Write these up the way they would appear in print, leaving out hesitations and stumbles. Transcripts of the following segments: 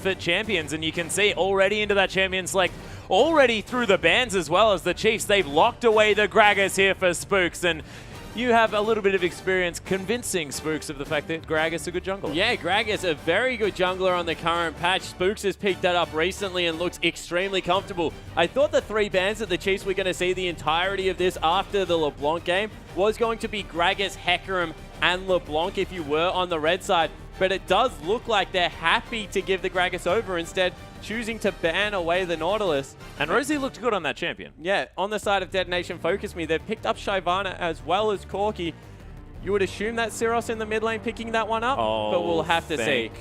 comfort champions, and you can see already into that champion select, already through the bans as well as the Chiefs. They've locked away the Gragas here for Spooks, and you have a little bit of experience convincing Spooks of the fact that Gragas a good jungler. Yeah, Gragas a very good jungler on the current patch. Spooks has picked that up recently and looks extremely comfortable. I thought the 3 bans that the Chiefs were going to see the entirety of this after the LeBlanc game was going to be Gragas, Hecarim, and LeBlanc if you were on the red side. But it does look like they're happy to give the Gragas over, instead choosing to ban away the Nautilus. And Rosie looked good on that champion. Yeah, on the side of Detonation FocusMe, they've picked up Shyvana as well as Corki. You would assume that Syros in the mid lane picking that one up, but we'll have to see.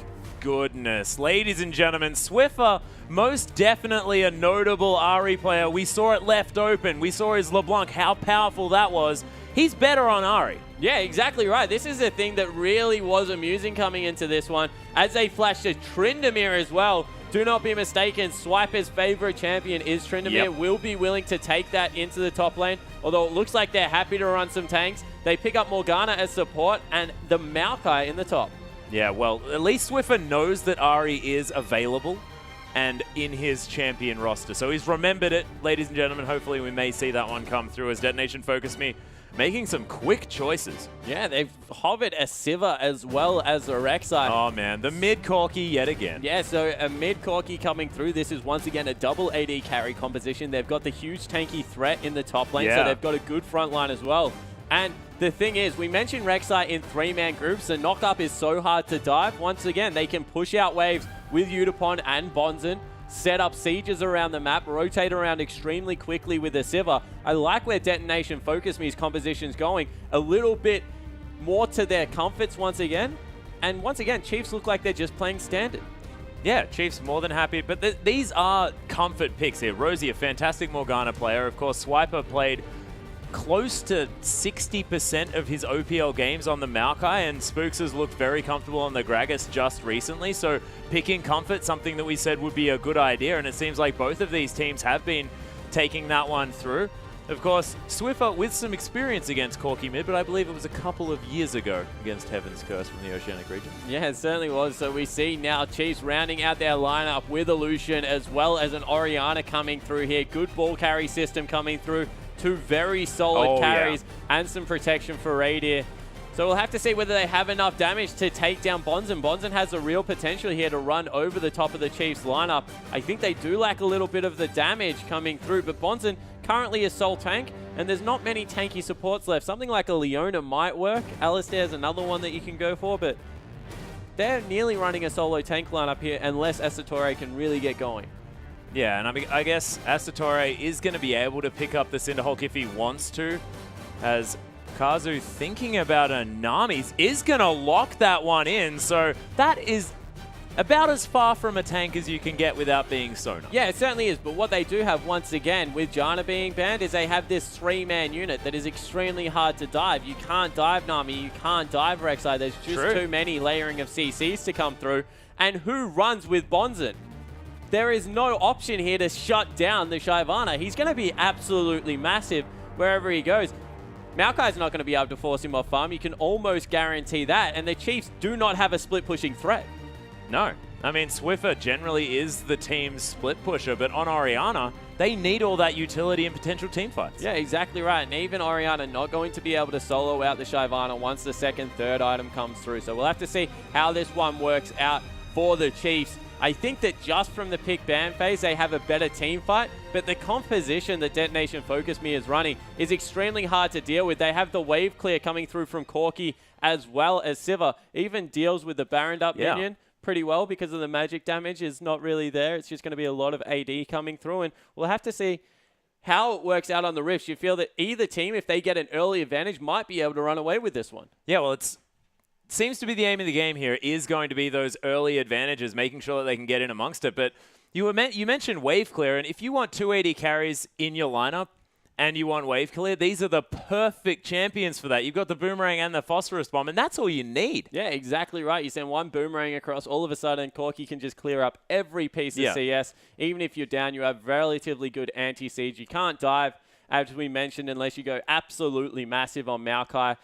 Goodness. Ladies and gentlemen, Swiffer, most definitely a notable Ahri player. We saw it left open. We saw his LeBlanc, how powerful that was. He's better on Ahri. Yeah, exactly right. This is a thing that really was amusing coming into this one, as they flashed a Tryndamere as well. Do not be mistaken, Swiper's favorite champion is Tryndamere. Will be willing to take that into the top lane, although it looks like they're happy to run some tanks. They pick up Morgana as support and the Maokai in the top. Yeah, well, at least Swiffer knows that Ahri is available and in his champion roster. So he's remembered it, ladies and gentlemen. Hopefully we may see that one come through as Detonation FocusMe making some quick choices. Yeah, they've hovered a Sivir as well as a Rek'Sai. Oh man, the mid Corki yet again. Yeah, so a mid Corki coming through. This is once again a double AD carry composition. They've got the huge tanky threat in the top lane, so they've got a good front line as well. And the thing is, we mentioned Rek'Sai in 3-man groups. The knock-up is so hard to dive. Once again, they can push out waves with Yutapon and Bonzen, set up sieges around the map, rotate around extremely quickly with the Sivir. I like where Detonation FocusMe's composition's going. A little bit more to their comforts once again. And once again, Chiefs look like they're just playing standard. Yeah, Chiefs more than happy. But these are comfort picks here. Rosie, a fantastic Morgana player. Of course, Swiper played close to 60% of his OPL games on the Maokai, and Spooks has looked very comfortable on the Gragas just recently, so picking comfort, something that we said would be a good idea, and it seems like both of these teams have been taking that one through. Of course, Swiffer with some experience against Corki mid, but I believe it was a couple of years ago against Heaven's Curse from the Oceanic region. Yeah, it certainly was. So we see now Chiefs rounding out their lineup with Illusion as well as an Orianna coming through here. Good ball carry system coming through. 2 very solid carries and some protection for Radier. So we'll have to see whether they have enough damage to take down Bonzen. Bonzen has a real potential here to run over the top of the Chiefs lineup. I think they do lack a little bit of the damage coming through, but Bonzen currently is sole tank, and there's not many tanky supports left. Something like a Leona might work. Alistair's another one that you can go for, but they're nearly running a solo tank lineup here unless Asatore can really get going. Yeah, and I guess Asatore is going to be able to pick up the Cinderhulk if he wants to, as Kazu thinking about a Nami is going to lock that one in, so that is about as far from a tank as you can get without being Sona. Yeah, it certainly is, but what they do have once again with Janna being banned is they have this 3-man unit that is extremely hard to dive. You can't dive Nami, you can't dive Rek'Sai, there's just too many layering of CCs to come through, and who runs with Bonzen? There is no option here to shut down the Shyvana. He's going to be absolutely massive wherever he goes. Maokai's not going to be able to force him off farm. You can almost guarantee that. And the Chiefs do not have a split pushing threat. No. I mean, Swiffer generally is the team's split pusher, but on Orianna, they need all that utility and potential team fights. Yeah, exactly right. And even Orianna not going to be able to solo out the Shyvana once the second, third item comes through. So we'll have to see how this one works out for the Chiefs. I think that just from the pick ban phase, they have a better team fight, but the composition that Detonation FocusMe is running is extremely hard to deal with. They have the wave clear coming through from Corki as well as Sivir. Even deals with the Baroned up minion pretty well because of the magic damage is not really there. It's just going to be a lot of AD coming through, and we'll have to see how it works out on the Rifts. You feel that either team, if they get an early advantage, might be able to run away with this one. Yeah, well, seems to be the aim of the game here is going to be those early advantages, making sure that they can get in amongst it. But you mentioned wave clear, and if you want 2 AD carries in your lineup and you want wave clear, these are the perfect champions for that. You've got the Boomerang and the Phosphorus Bomb, and that's all you need. Yeah, exactly right. You send one Boomerang across, all of a sudden Corki can just clear up every piece of CS. Even if you're down, you have relatively good anti-siege. You can't dive, as we mentioned, unless you go absolutely massive on Maokai.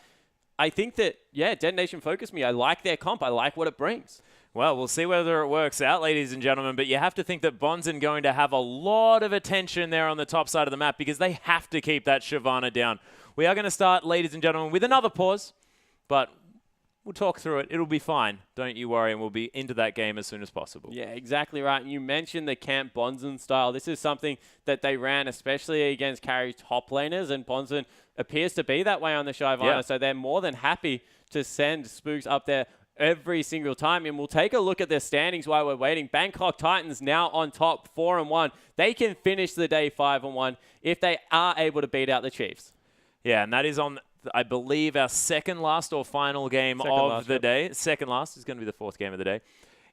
I think that, Detonation FocusMe, I like their comp. I like what it brings. Well, we'll see whether it works out, ladies and gentlemen, but you have to think that Bonzen going to have a lot of attention there on the top side of the map because they have to keep that Shyvana down. We are going to start, ladies and gentlemen, with another pause, but we'll talk through it. It'll be fine. Don't you worry, and we'll be into that game as soon as possible. Yeah, exactly right. And you mentioned the Camp Bonzen style. This is something that they ran, especially against carry top laners, and Bonzen appears to be that way on the Shyvana, Yeah. so they're more than happy to send Spooks up there every single time. And we'll take a look at their standings while we're waiting. Bangkok Titans now on top, 4-1. They can finish the day 5-1 if they are able to beat out the Chiefs. Yeah, and that is on, I believe, our second last or final game of the day. Second last is going to be the fourth game of the day.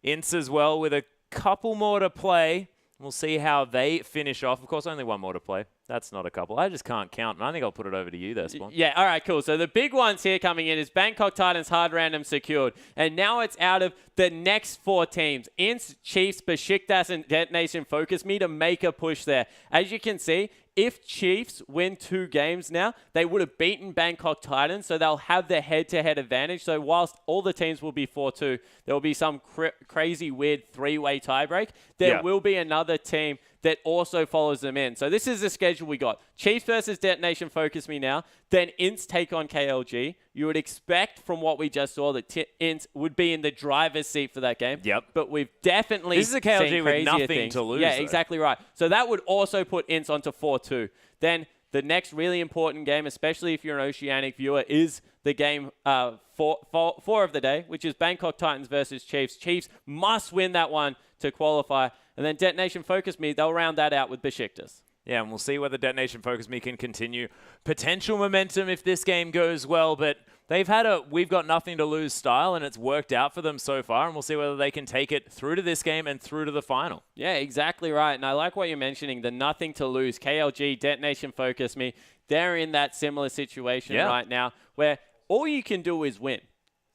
Ints as well with a couple more to play. We'll see how they finish off. Of course, only one more to play. That's not a couple. I just can't count, and I think I'll put it over to you there, Spawn. Yeah, all right, cool. So the big ones here coming in is Bangkok Titans hard random secured. And now it's out of the next 4 teams. Ints, Chiefs, Besiktas, and DetonatioN FocusMe to make a push there. As you can see, if Chiefs win 2 games now, they would have beaten Bangkok Titans, so they'll have the head-to-head advantage. So whilst all the teams will be 4-2, there will be some crazy, weird 3-way tiebreak. There will be another team that also follows them in. So this is the schedule we got. Chiefs versus DetonatioN FocusMe now. Then Ints take on KLG. You would expect from what we just saw that Ints would be in the driver's seat for that game. Yep. But we've definitely This is a KLG seen with nothing things. to lose. Yeah, though. exactly right. So that would also put Ints onto 4-2. Then the next really important game, especially if you're an Oceanic viewer, is the game 4 of the day, which is Bangkok Titans versus Chiefs. Chiefs must win that one to qualify. And then DetonatioN FocusMe, they'll round that out with Besiktas. Yeah, and we'll see whether DetonatioN FocusMe can continue potential momentum if this game goes well. But they've had a we've got nothing to lose style, and it's worked out for them so far. And we'll see whether they can take it through to this game and through to the final. Yeah, exactly right. And I like what you're mentioning, the nothing to lose. KLG, DetonatioN FocusMe, they're in that similar situation right now where all you can do is win.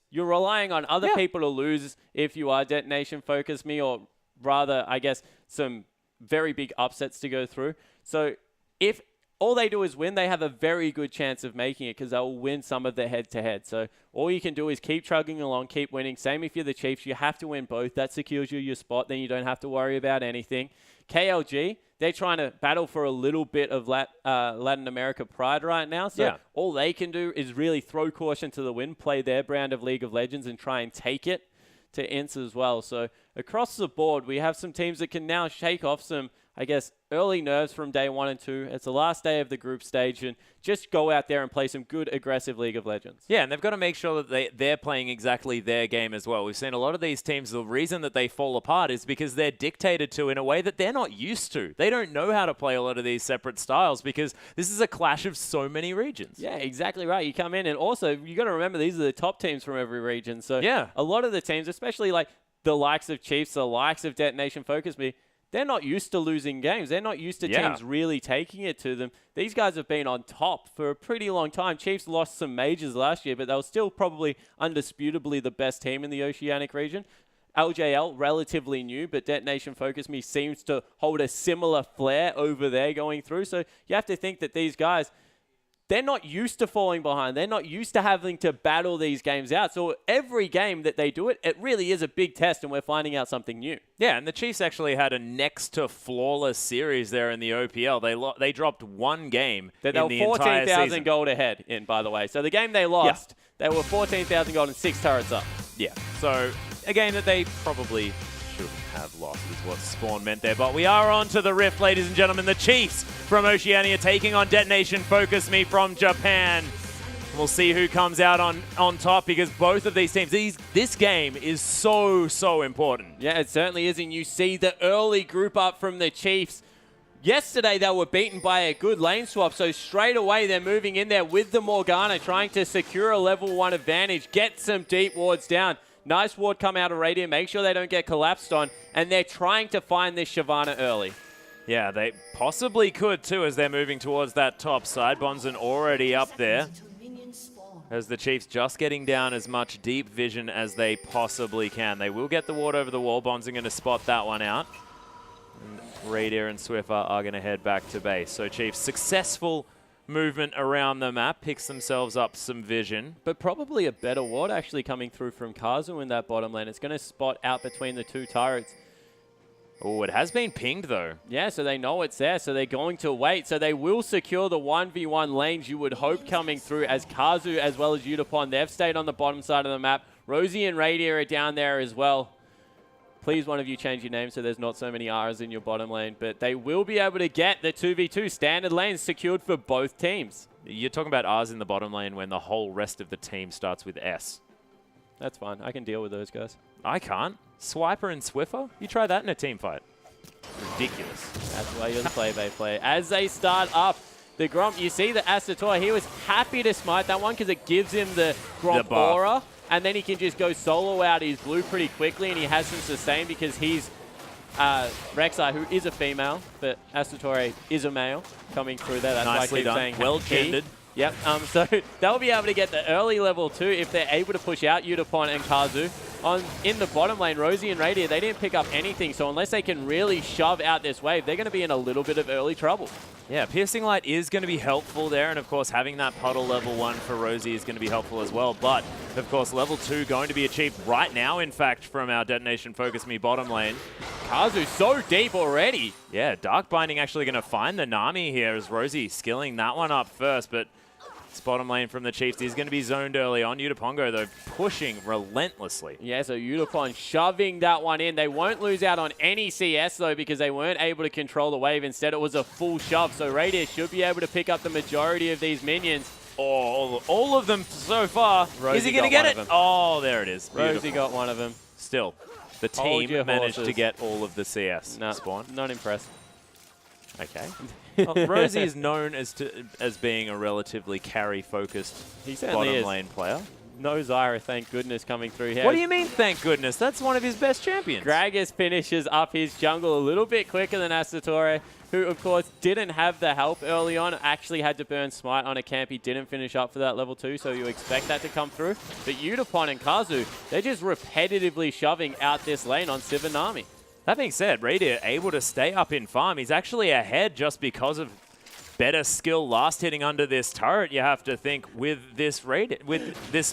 You're relying on other people to lose if you are DetonatioN FocusMe, or rather, I guess, some very big upsets to go through. So if all they do is win, they have a very good chance of making it because they'll win some of their head-to-head. So all you can do is keep chugging along, keep winning. Same if you're the Chiefs. You have to win both. That secures you your spot. Then you don't have to worry about anything. KLG, they're trying to battle for a little bit of Latin America pride right now. So all they can do is really throw caution to the wind, play their brand of League of Legends, and try and take it to Ints as well. So across the board, we have some teams that can now shake off some, I guess, early nerves from day 1 and 2. It's the last day of the group stage, and just go out there and play some good, aggressive League of Legends. Yeah, and they've got to make sure that they're playing exactly their game as well. We've seen a lot of these teams, the reason that they fall apart is because they're dictated to in a way that they're not used to. They don't know how to play a lot of these separate styles because this is a clash of so many regions. Yeah, exactly right. You come in, and also, you got to remember, these are the top teams from every region. So a lot of the teams, especially like the likes of Chiefs, the likes of DetonatioN FocusMe, they're not used to losing games. They're not used to teams really taking it to them. These guys have been on top for a pretty long time. Chiefs lost some majors last year, but they were still probably undisputably the best team in the Oceanic region. LJL, relatively new, but DetonatioN FocusMe seems to hold a similar flair over there going through. So you have to think that these guys, they're not used to falling behind. They're not used to having to battle these games out. So every game that they do it, it really is a big test, and we're finding out something new. Yeah, and the Chiefs actually had a next to flawless series there in the OPL. They dropped one game in the entire season. They were 14,000 gold ahead in, by the way. So the game they lost, they were 14,000 gold and 6 turrets up. Yeah, so a game that they probably shouldn't have lost is what Spawn meant there. But we are on to the Rift, ladies and gentlemen. The Chiefs from Oceania taking on DetonatioN FocusMe from Japan. We'll see who comes out on top because both of these teams, this game is so important. Yeah, it certainly is. And you see the early group up from the Chiefs. Yesterday, they were beaten by a good lane swap, so straight away they're moving in there with the Morgana, trying to secure a level 1 advantage, get some deep wards down. Nice ward come out of Radiant, make sure they don't get collapsed on, and they're trying to find this Shyvana early. Yeah, they possibly could too as they're moving towards that top side. Bonzen already up there. As the Chiefs just getting down as much deep vision as they possibly can. They will get the ward over the wall. Bonzen going to spot that one out. And Radiant and Swiffer are going to head back to base. So Chiefs successful movement around the map, picks themselves up some vision. But probably a better ward actually coming through from Kazu in that bottom lane. It's going to spot out between the two turrets. Oh, it has been pinged, though. Yeah, so they know it's there, so they're going to wait. So they will secure the 1v1 lanes, you would hope, coming through, as Kazu as well as Udapon, they've stayed on the bottom side of the map. Rosie and Radier are down there as well. Please, one of you change your name so there's not so many R's in your bottom lane. But they will be able to get the 2v2 standard lanes secured for both teams. You're talking about R's in the bottom lane when the whole rest of the team starts with S. That's fine. I can deal with those guys. I can't. Swiper and Swiffer? You try that in a team fight. Ridiculous. That's why you're the play-by player. As they start up, the Gromp, you see the Asator, he was happy to smite that one because it gives him the Gromp aura. And then he can just go solo out his blue pretty quickly, and he has some sustain because he's Rek'Sai, who is a female, but Asator is a male coming through there. That's nicely why I keep done. saying Well gendered. Yep, so they'll be able to get the early level 2 if they're able to push out Udapon and Kazu. In the bottom lane, Rosie and Radier, they didn't pick up anything, so unless they can really shove out this wave, they're going to be in a little bit of early trouble. Yeah, Piercing Light is going to be helpful there, and of course having that puddle level 1 for Rosie is going to be helpful as well, but of course level 2 going to be achieved right now, in fact, from our Detonation FocusMe bottom lane. Kazu so deep already. Yeah, Dark Binding actually going to find the Nami here as Rosie skilling that one up first, but this bottom lane from the Chiefs is going to be zoned early on. Udapongo, though, pushing relentlessly. Yeah, so Udapon shoving that one in. They won't lose out on any CS, though, because they weren't able to control the wave. Instead, it was a full shove. So Radier should be able to pick up the majority of these minions. Oh, all of them so far. Rosie is he going to get it? Oh, there it is. Rosie Beautiful. got one of them. Still, the team managed to get all of the CS spawn. Not impressed. Okay. Well, Rosie is known as being a relatively carry-focused bottom lane player. No Zyra, thank goodness, coming through here. What do you mean, thank goodness? That's one of his best champions. Gragas finishes up his jungle a little bit quicker than Asator, who, of course, didn't have the help early on. Actually had to burn Smite on a camp. He didn't finish up for that level 2, so you expect that to come through. But Udapon and Kazu, they're just repetitively shoving out this lane on Sivanami. That being said, Radier able to stay up in farm. He's actually ahead just because of better skill last hitting under this turret, you have to think, with this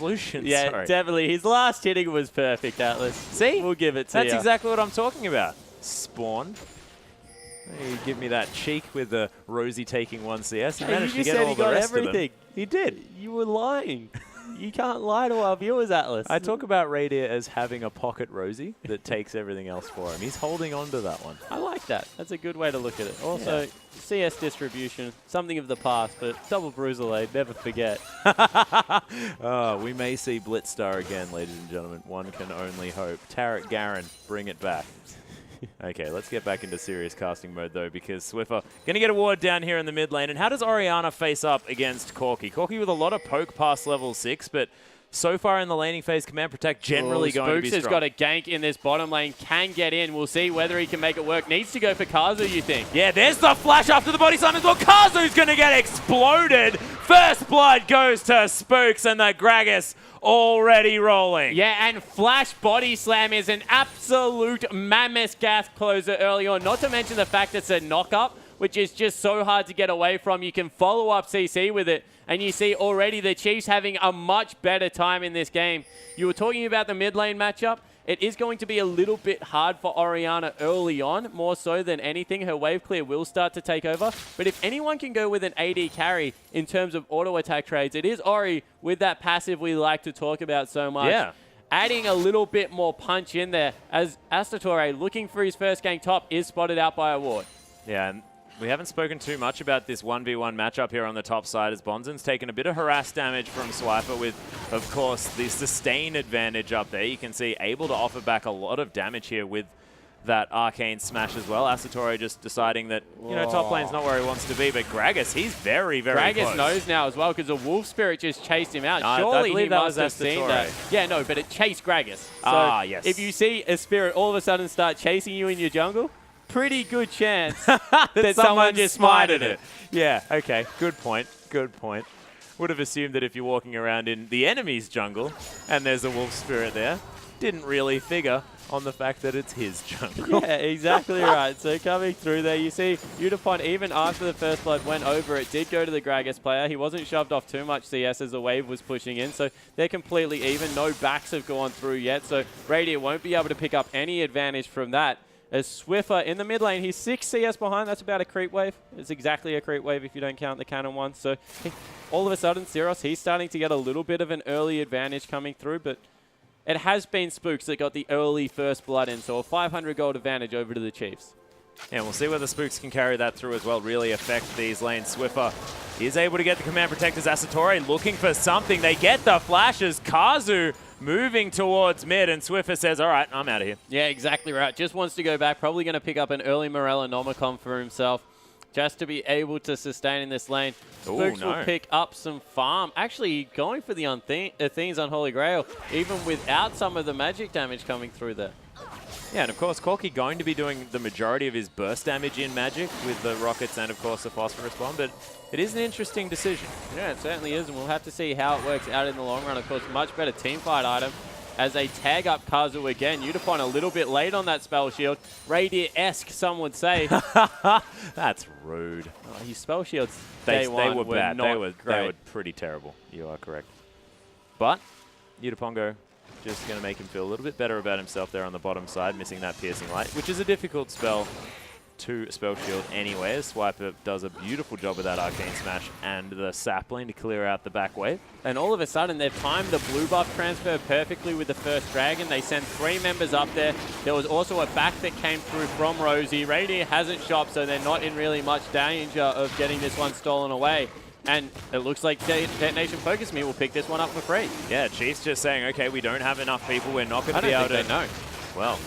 Lucian. Yeah, sorry. Definitely. His last hitting was perfect, Atlas. See? We'll give it to you. That's exactly what I'm talking about. Spawn. You give me that cheek with the Rosie taking 1 CS. He managed to get all the rest of them. He did. You were lying. You can't lie to our viewers, Atlas. I talk about Radier as having a pocket Rosie that takes everything else for him. He's holding on to that one. I like that. That's a good way to look at it. Also, CS distribution, something of the past, but double Bruiserblade, never forget. We may see Blitzstar again, ladies and gentlemen. One can only hope. Tarek Garen, bring it back. Okay, let's get back into serious casting mode, though, because Swiffer going to get a ward down here in the mid lane. And how does Orianna face up against Corki? Corki with a lot of poke past level 6, but so far in the laning phase, Command Protect generally going to be strong. Spooks has got a gank in this bottom lane, can get in. We'll see whether he can make it work. Needs to go for Kazu, you think? Yeah, there's the flash after the body slam as well. Kazu's going to get exploded. First blood goes to Spooks, and the Gragas already rolling. Yeah, and Flash Body Slam is an absolute mammoth gas closer early on. Not to mention the fact it's a knock-up, which is just so hard to get away from. You can follow up CC with it, and you see already the Chiefs having a much better time in this game. You were talking about the mid lane matchup. It is going to be a little bit hard for Orianna early on, more so than anything. Her wave clear will start to take over. But if anyone can go with an AD carry in terms of auto attack trades, it is Ori with that passive we like to talk about so much. Yeah. Adding a little bit more punch in there as Asator, looking for his first gank top, is spotted out by a ward. Yeah, and we haven't spoken too much about this 1v1 matchup here on the top side as Bonzen's taken a bit of harass damage from Swiper with, of course, the sustain advantage up there. You can see able to offer back a lot of damage here with that arcane smash as well. Asator just deciding that, you know, top lane's not where he wants to be, but Gragas, he's very, very close. Gragas knows now as well because the Wolf Spirit just chased him out. I Surely believe he that must was have seen Asator. that. Yeah, no, but it chased Gragas. So yes. if you see a Spirit all of a sudden start chasing you in your jungle, pretty good chance that someone just smited it. Yeah, okay. Good point. Good point. Would have assumed that if you're walking around in the enemy's jungle and there's a wolf spirit there, didn't really figure. on the fact that it's his jungle. Yeah, exactly right. So coming through there, you see Udapon, even after the first blood went over, it did go to the Gragas player. He wasn't shoved off too much CS as the wave was pushing in, so they're completely even. No backs have gone through yet, so Radiant won't be able to pick up any advantage from that. As Swiffer in the mid lane, he's 6 CS behind. That's about a creep wave. It's exactly a creep wave if you don't count the cannon one. So all of a sudden, Syros, he's starting to get a little bit of an early advantage coming through, but it has been Spooks that got the early first blood in, so a 500 gold advantage over to the Chiefs. Yeah, we'll see whether Spooks can carry that through as well, really affect these lanes. Swiffer is able to get the command protectors. Asatori looking for something. They get the flashes. Kazu moving towards mid, and Swiffer says, all right, I'm out of here. Yeah, exactly right. Just wants to go back. Probably going to pick up an early Morellonomicon for himself just to be able to sustain in this lane. Spooks will pick up some farm. Actually, going for the Athene's Unholy Grail, even without some of the magic damage coming through there. Yeah, and of course, Corki going to be doing the majority of his burst damage in Magic with the rockets and, of course, the phosphorus bomb, but it is an interesting decision. Yeah, it certainly is, and we'll have to see how it works out in the long run. Of course, much better teamfight item as they tag up Kazu again. Udapon a little bit late on that spell shield. Radiant-esque, some would say. That's rude. Oh, his spell shields They were bad. They were pretty terrible. You are correct. But Udapongo just going to make him feel a little bit better about himself there on the bottom side, missing that piercing light, which is a difficult spell to spell shield anyway. Swiper does a beautiful job with that arcane smash and the sapling to clear out the back wave. And all of a sudden, they've timed the blue buff transfer perfectly with the first dragon. They sent 3 members up there. There was also a back that came through from Rosie. Radiant hasn't shopped, so they're not in really much danger of getting this one stolen away. And it looks like Detonation FocusMe will pick this one up for free. Yeah, Chiefs just saying, okay, we don't have enough people. We're not going to be able to... know. Well,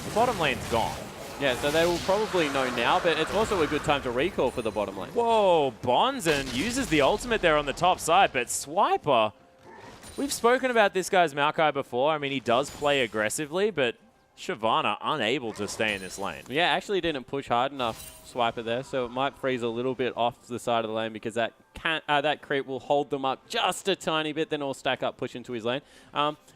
the bottom lane's gone. Yeah, so they will probably know now, but it's also a good time to recall for the bottom lane. Whoa, Bonzen uses the ultimate there on the top side, but Swiper, we've spoken about this guy's Maokai before. I mean, he does play aggressively, but Shyvana unable to stay in this lane. Yeah, actually didn't push hard enough, Swiper there, so it might freeze a little bit off the side of the lane because that creep will hold them up just a tiny bit, then all stack up, push into his lane.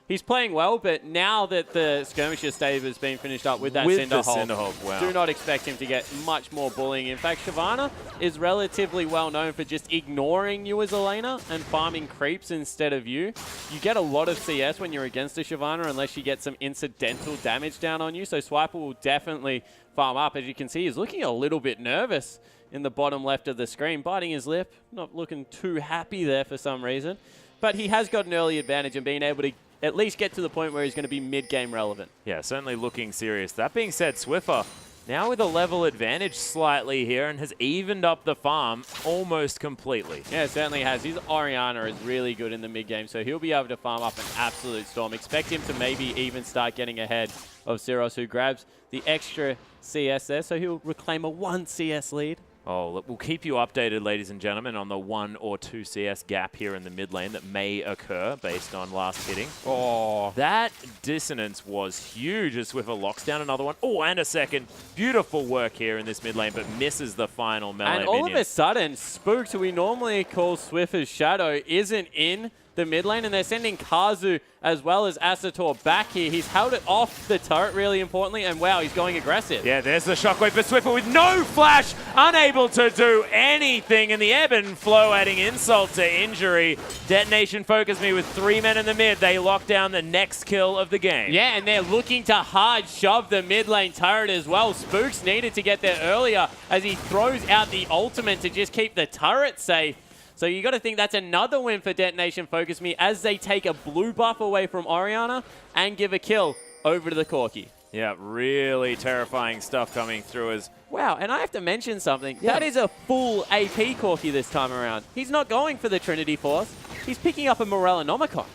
He's playing well, but now that the Skirmisher stave has been finished up with that Cinderhold, wow. Do not expect him to get much more bullying. In fact, Shyvana is relatively well known for just ignoring you as a laner and farming creeps instead of you. You get a lot of CS when you're against a Shyvana unless you get some incidental damage down on you, so Swiper will definitely farm up. As you can see, he's looking a little bit nervous in the bottom left of the screen, biting his lip, not looking too happy there for some reason. But he has got an early advantage in being able to at least get to the point where he's going to be mid-game relevant. Yeah, certainly looking serious. That being said, Swiffer now with a level advantage slightly here and has evened up the farm almost completely. Yeah, it certainly has. His Orianna is really good in the mid-game, so he'll be able to farm up an absolute storm. Expect him to maybe even start getting ahead of Syros, who grabs the extra CS there, so he'll reclaim a 1 CS lead. Oh, look, we'll keep you updated, ladies and gentlemen, on the 1 or 2 CS gap here in the mid lane that may occur based on last hitting. Oh, that dissonance was huge as Swiffer locks down another one. Oh, and a second. Beautiful work here in this mid lane, but misses the final melee And all minion. of a sudden, Spooks, who we normally call Swiffer's shadow, isn't in the mid lane, and they're sending Kazu as well as Asator back here. He's held it off the turret really importantly, and wow, he's going aggressive. Yeah, there's the shockwave for Swiffer with no flash, unable to do anything, and the ebb and flow adding insult to injury. Detonation FocusMe with 3 men in the mid. They lock down the next kill of the game. Yeah, and they're looking to hard shove the mid lane turret as well. Spooks needed to get there earlier as he throws out the ultimate to just keep the turret safe. So you got to think that's another win for Detonation FocusMe as they take a blue buff away from Orianna and give a kill over to the Corki. Yeah, really terrifying stuff coming through as... Wow, and I have to mention something. Yeah. That is a full AP Corki this time around. He's not going for the Trinity Force. He's picking up a Morellonomicon.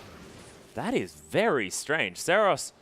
That is very strange. Syros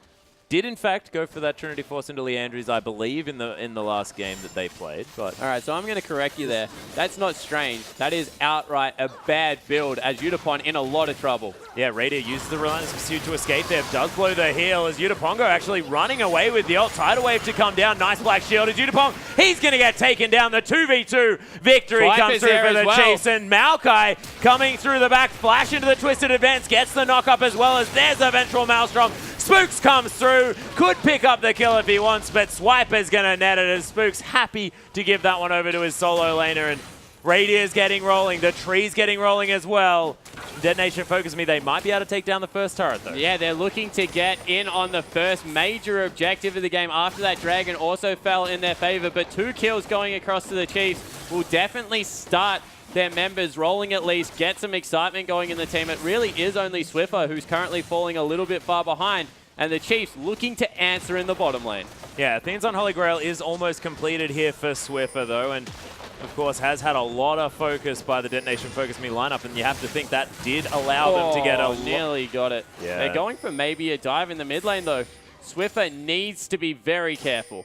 did in fact go for that Trinity Force into Leandry's, I believe, in the last game that they played. But all right, so I'm going to correct you there. That's not strange. That is outright a bad build as Udapon in a lot of trouble. Yeah, Radiant uses the Relentless Pursuit to escape there. Does blow the heal as Udapongo actually running away with the ult. Tidal Wave to come down. Nice black shield as Udapong. He's going to get taken down. The 2v2 victory comes through for the Chiefs. And Maokai coming through the back. Flash into the Twisted Advance. Gets the knock up as well as there's a Ventral Maelstrom. Spooks comes through, could pick up the kill if he wants, but Swiper's going to net it as Spooks happy to give that one over to his solo laner, and Radier's getting rolling, the tree's getting rolling as well. Detonation FocusMe, they might be able to take down the first turret though. Yeah, they're looking to get in on the first major objective of the game after that Dragon also fell in their favor, but 2 kills going across to the Chiefs will definitely start their members rolling at least, get some excitement going in the team. It really is only Swiffer who's currently falling a little bit far behind, and the Chiefs looking to answer in the bottom lane. Yeah, Athene's on Holy Grail is almost completed here for Swiffer though, and of course has had a lot of focus by the Detonation FocusMe lineup, and you have to think that did allow them to get a nearly got it. Yeah. They're going for maybe a dive in the mid lane though. Swiffer needs to be very careful.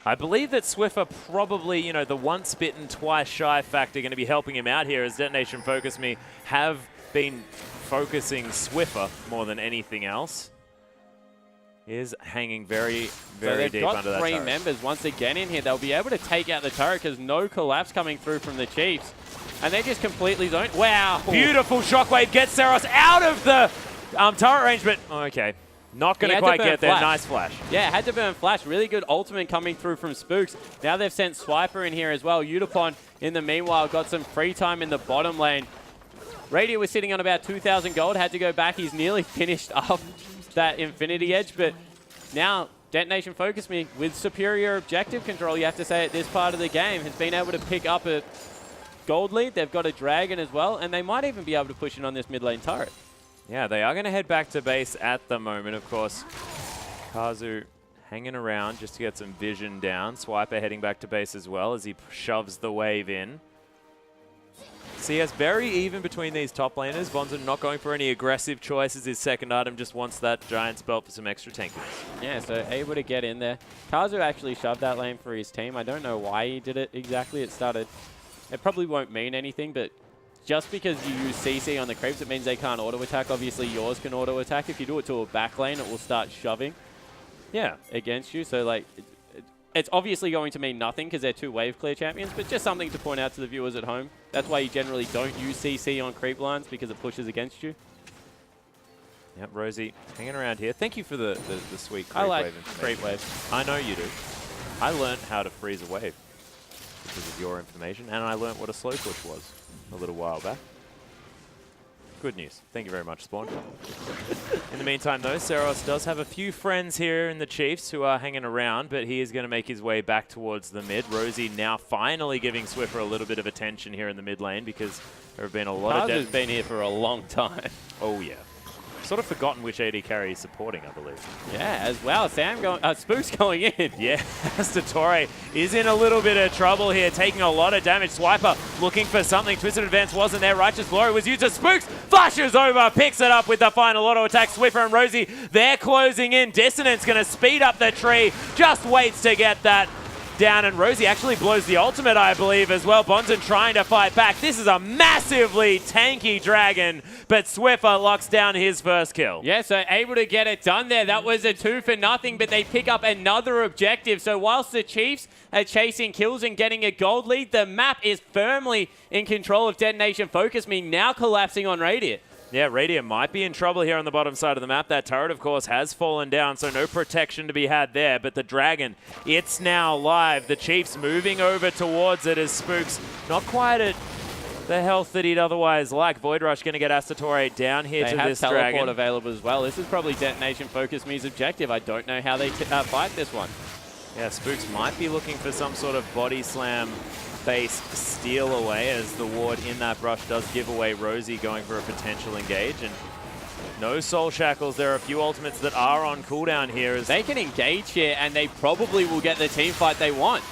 I believe that Swiffer probably, you know, the once bitten, twice shy factor going to be helping him out here, as Detonation FocusMe have been focusing Swiffer more than anything else. Is hanging very, very deep under that turret. They've got 3 members once again in here. They'll be able to take out the turret because no collapse coming through from the Chiefs. And they're just completely zoned. Wow. Beautiful shockwave gets Seros out of the turret range, but okay. Not going to quite get there. Nice flash. Yeah, had to burn flash. Really good ultimate coming through from Spooks. Now they've sent Swiper in here as well. Udapon, in the meanwhile, got some free time in the bottom lane. Radier was sitting on about 2,000 gold. Had to go back. He's nearly finished up that Infinity Edge, but now Detonation FocusMe, with superior objective control, you have to say, at this part of the game, has been able to pick up a gold lead. They've got a Dragon as well, and they might even be able to push in on this mid lane turret. Yeah, they are going to head back to base at the moment, of course. Kazu hanging around just to get some vision down. Swiper heading back to base as well as he shoves the wave in. CS very even between these top laners. Bonzen not going for any aggressive choices. His second item just wants that Giant's Belt for some extra tankiness. Yeah, so able to get in there. Kazu actually shoved that lane for his team. I don't know why he did it exactly. It probably won't mean anything, but just because you use CC on the creeps, it means they can't auto-attack. Obviously, yours can auto-attack. If you do it to a back lane, it will start shoving against you. So, like, it's obviously going to mean nothing because they're 2 wave clear champions, but just something to point out to the viewers at home. That's why you generally don't use CC on creep lines, because it pushes against you. Yep, Rosie hanging around here. Thank you for the sweet creep I like wave creep wave. I know you do. I learned how to freeze a wave because of your information, and I learned what a slow push was a little while back. Good news. Thank you very much, Spawn. In the meantime, though, Seros does have a few friends here in the Chiefs who are hanging around, but he is going to make his way back towards the mid. Rosie now finally giving Swiffer a little bit of attention here in the mid lane, because there have been a lot of... Kazu's been here for a long time. Oh, yeah. Sort of forgotten which AD carry he's supporting, I believe. Yeah, as well. Spooks going in. Yeah, Statore is in a little bit of trouble here, taking a lot of damage. Swiper looking for something. Twisted Advance wasn't there. Righteous Glory was used as Spooks. Flashes over, picks it up with the final auto attack. Swiffer and Rosie, they're closing in. Dissonance going to speed up the tree. Just waits to get that down, and Rosie actually blows the ultimate, I believe, as well. Bonzen trying to fight back. This is a massively tanky Dragon, but Swiffer locks down his first kill. Yeah, so able to get it done there. That was a 2 for nothing, but they pick up another objective. So whilst the Chiefs are chasing kills and getting a gold lead, the map is firmly in control of Detonation FocusMe, now collapsing on Radiant. Yeah, Radiant might be in trouble here on the bottom side of the map. That turret, of course, has fallen down, so no protection to be had there. But the Dragon, it's now live. The Chiefs moving over towards it as Spooks not quite at the health that he'd otherwise like. Void Rush going to get Statore down here to this Dragon. They have teleport available as well. This is probably Detonation FocusMe's objective. I don't know how they fight this one. Yeah, Spooks might be looking for some sort of body slam base steal away, as the ward in that brush does give away Rosie going for a potential engage. And no soul shackles. There are a few ultimates that are on cooldown here. As they can engage here, and they probably will get the team fight they want.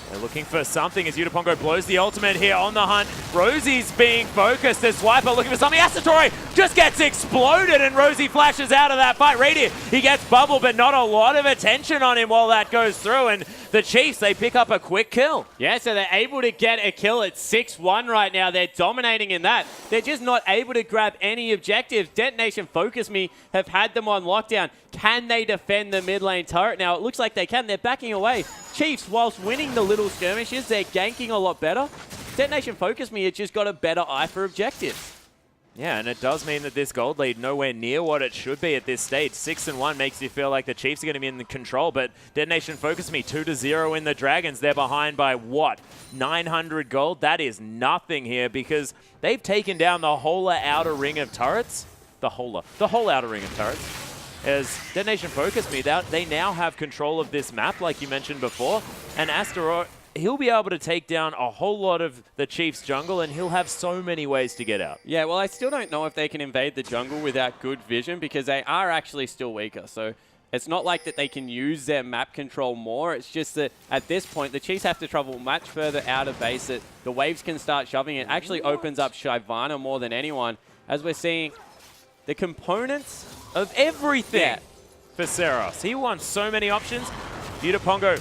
They're looking for something as Udapongo blows the ultimate here on the hunt. Rosie's being focused as Swiper looking for something. Statore just gets exploded, and Rosie flashes out of that fight. Radiant, he gets bubbled, but not a lot of attention on him while that goes through. And the Chiefs, they pick up a quick kill. Yeah, so they're able to get a kill at 6-1 right now. They're dominating in that. They're just not able to grab any objectives. Detonation FocusMe have had them on lockdown. Can they defend the mid lane turret? Now, it looks like they can. They're backing away. Chiefs, whilst winning the little skirmishes, they're ganking a lot better. Detonation FocusMe has just got a better eye for objectives. Yeah, and it does mean that this gold lead nowhere near what it should be at this stage. 6-1 makes you feel like the Chiefs are going to be in the control, but Detonation FocusMe 2-0 in the Dragons. They're behind by what? 900 gold? That is nothing here because they've taken down the whole outer ring of turrets. The whole outer ring of turrets. As Detonation FocusMe, they now have control of this map, like you mentioned before, and Asteroid, he'll be able to take down a whole lot of the Chiefs' jungle, and he'll have so many ways to get out. Yeah, well, I still don't know if they can invade the jungle without good vision because they are actually still weaker. So it's not like that they can use their map control more. It's just that at this point, the Chiefs have to travel much further out of base. That the waves can start shoving. It actually opens up Shyvana more than anyone, as we're seeing the components of everything for Seros. He wants so many options. Pongo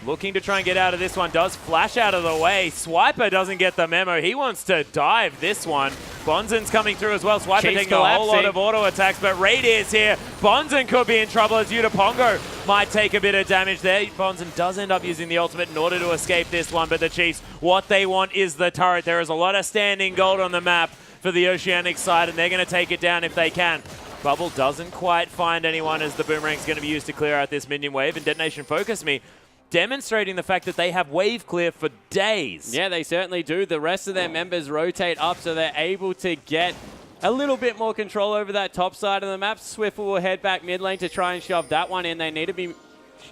looking to try and get out of this one, does flash out of the way. Swiper doesn't get the memo. He wants to dive this one. Bonzen's coming through as well. Swiper taking a whole lot of auto attacks, but Radier's here. Bonzen could be in trouble as Pongo might take a bit of damage there. Bonzen does end up using the ultimate in order to escape this one, but the Chiefs, what they want is the turret. There is a lot of standing gold on the map for the Oceanic side, and they're going to take it down if they can. Bubble doesn't quite find anyone as the Boomerang's going to be used to clear out this minion wave, and Detonation FocusMe demonstrating the fact that they have wave clear for days. Yeah, they certainly do. The rest of their members rotate up, so they're able to get a little bit more control over that top side of the map. Swiffer will head back mid lane to try and shove that one in. They need to be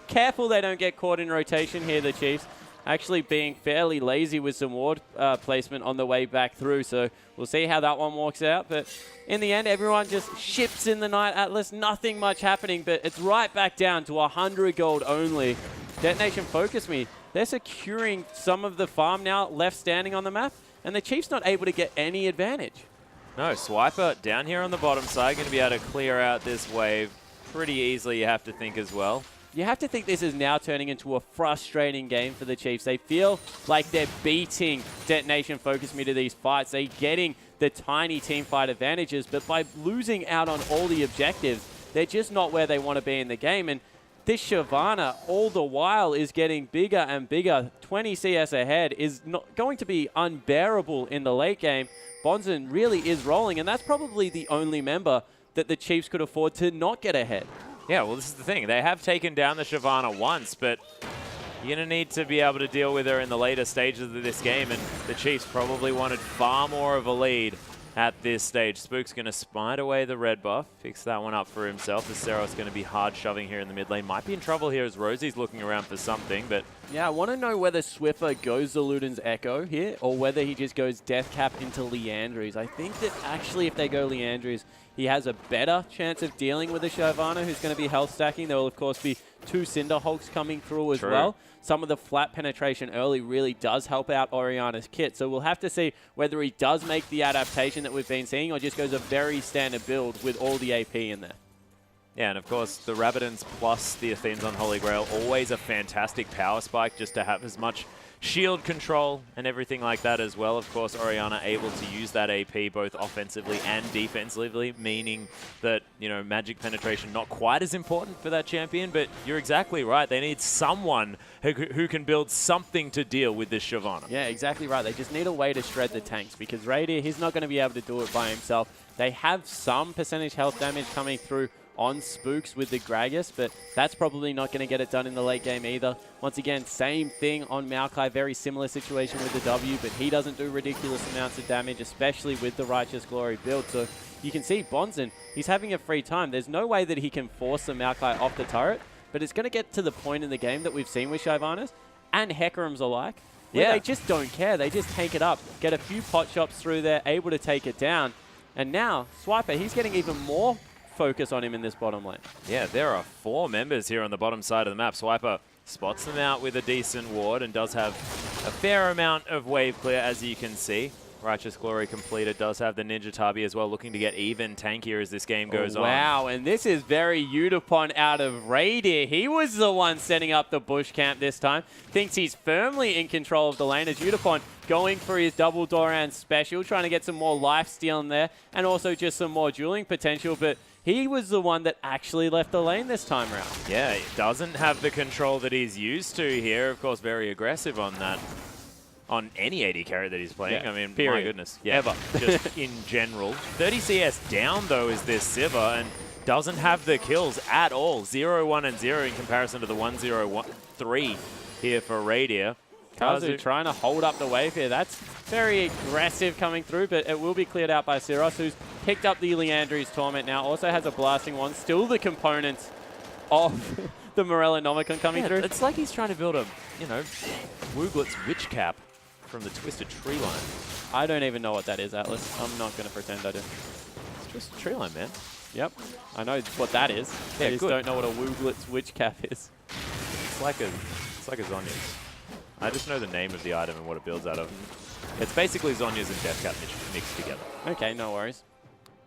careful they don't get caught in rotation here, the Chiefs. Actually being fairly lazy with some ward placement on the way back through, so we'll see how that one works out. But in the end, everyone just ships in the Night Atlas. Nothing much happening, but it's right back down to 100 gold only. Detonation FocusMe, they're securing some of the farm now left standing on the map, and the Chiefs not able to get any advantage. No, Swiper down here on the bottom side, going to be able to clear out this wave pretty easily, you have to think as well. You have to think this is now turning into a frustrating game for the Chiefs. They feel like they're beating Detonation FocusMe to these fights. They're getting the tiny team fight advantages, but by losing out on all the objectives, they're just not where they want to be in the game. And this Shyvana, all the while, is getting bigger and bigger. 20 CS ahead is not going to be unbearable in the late game. Bonzen really is rolling, and that's probably the only member that the Chiefs could afford to not get ahead. Yeah, well, this is the thing. They have taken down the Shyvana once, but you're going to need to be able to deal with her in the later stages of this game, and the Chiefs probably wanted far more of a lead at this stage. Spook's going to smite away the red buff, fix that one up for himself, as Seros going to be hard shoving here in the mid lane. Might be in trouble here as Rosie's looking around for something, but... Yeah, I want to know whether Swiffer goes the Luden's Echo here, or whether he just goes Death Cap into Leandries. I think that actually if they go Leandries, he has a better chance of dealing with a Shyvana who's going to be health stacking. There will, of course, be 2 Cinder Hulks coming through as well. Some of the flat penetration early really does help out Oriana's kit. So we'll have to see whether he does make the adaptation that we've been seeing or just goes a very standard build with all the AP in there. Yeah, and of course, the Rabadons plus the Athenes on Holy Grail, always a fantastic power spike just to have as much shield control and everything like that as well. Of course, Oriana able to use that AP both offensively and defensively, meaning that, you know, magic penetration not quite as important for that champion, but you're exactly right. They need someone who can build something to deal with this Shyvana. Yeah, exactly right. They just need a way to shred the tanks because Radier, he's not going to be able to do it by himself. They have some percentage health damage coming through on Spooks with the Gragas, but that's probably not going to get it done in the late game either. Once again, same thing on Maokai, very similar situation with the W, but he doesn't do ridiculous amounts of damage, especially with the Righteous Glory build. So you can see Bonzen, he's having a free time. There's no way that he can force the Maokai off the turret, but it's going to get to the point in the game that we've seen with Shyvanas and Hekarims alike, where they just don't care. They just tank it up, get a few pot shots through there, able to take it down. And now, Swiper, he's getting even more focus on him in this bottom lane. Yeah, there are 4 members here on the bottom side of the map. Swiper spots them out with a decent ward and does have a fair amount of wave clear, as you can see. Righteous Glory completed, does have the Ninja Tabi as well, looking to get even tankier as this game goes on. Wow, and this is very Udapon out of Radier. He was the one setting up the bush camp this time. Thinks he's firmly in control of the lane as Udapon going for his double Doran special, trying to get some more life steal in there and also just some more dueling potential, but he was the one that actually left the lane this time around. Yeah, he doesn't have the control that he's used to here. Of course, very aggressive on that. on any AD carry that he's playing. Yeah, I mean, period. my goodness. Yeah, ever. Just in general. 30 CS down, though, is this Sivir, and doesn't have the kills at all. 0-1 and 0 in comparison to the 1-0-3 here for Radier. Kazu trying to hold up the wave here. That's very aggressive coming through, but it will be cleared out by Siros, who's picked up the Leandri's Torment now. Also has a Blasting Wand. Still the components of the Morellonomicon coming through. It's like he's trying to build a, Wooglit's Witch Cap from the Twisted Tree Line. I don't even know what that is, Atlas. I'm not going to pretend I do. It's just a tree line, man. Yep. I know what that is. Yeah, I just don't know what a Wooglit's Witch Cap is. It's like a Zonya's. I just know the name of the item and what it builds out of. It's basically Zonya's and Death Cap mixed together. Okay, no worries.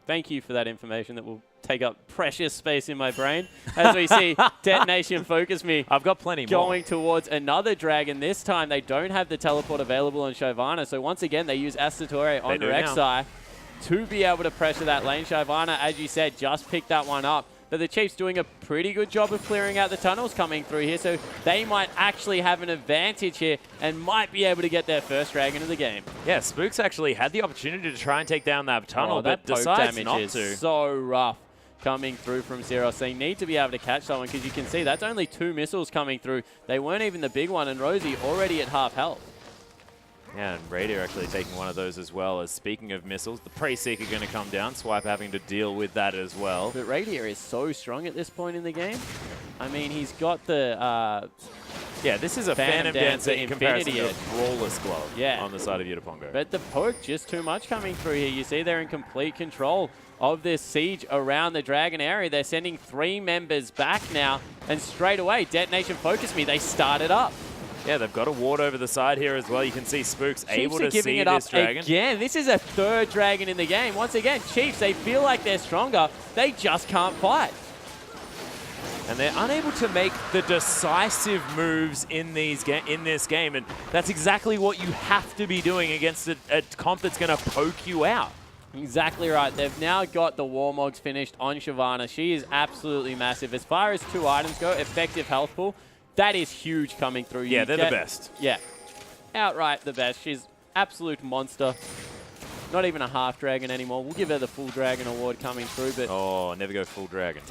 Thank you for that information that will take up precious space in my brain. As we see Detonation FocusMe. I've got plenty more. Going towards another dragon. This time they don't have the teleport available on Shyvana. So once again, they use Asatore on Rek'Sai to be able to pressure that lane. Shyvana, as you said, just picked that one up. But the Chiefs doing a pretty good job of clearing out the tunnels coming through here, so they might actually have an advantage here and might be able to get their first dragon of the game. Yeah, Spooks actually had the opportunity to try and take down that tunnel, but that decides damage not is to. So rough coming through from Zeros. They need to be able to catch someone because you can see that's only 2 missiles coming through. They weren't even the big one, and Rosie already at half health. Yeah, and Radier actually taking one of those as well. As speaking of missiles, the Prey Seeker going to come down. Swipe having to deal with that as well. But Radier is so strong at this point in the game. I mean, he's got the... yeah, this is a Phantom Dancer in comparison to a Edge. Brawler's Glove on the side of Yutapongo. But the poke, just too much coming through here. You see they're in complete control of this siege around the Dragon area. They're sending 3 members back now. And straight away, Detonation FocusMe, they started up. Yeah, they've got a ward over the side here as well. You can see Spooks able to see this dragon. Again, this is a 3rd dragon in the game. Once again, Chiefs, they feel like they're stronger. They just can't fight. And they're unable to make the decisive moves in this game. And that's exactly what you have to be doing against a comp that's going to poke you out. Exactly right. They've now got the Warmogs finished on Shyvana. She is absolutely massive. As far as 2 items go, effective health pool, that is huge coming through. Yeah, they're the best. Yeah, outright the best. She's absolute monster. Not even a half dragon anymore. We'll give her the full dragon award coming through. But oh, never go full dragon.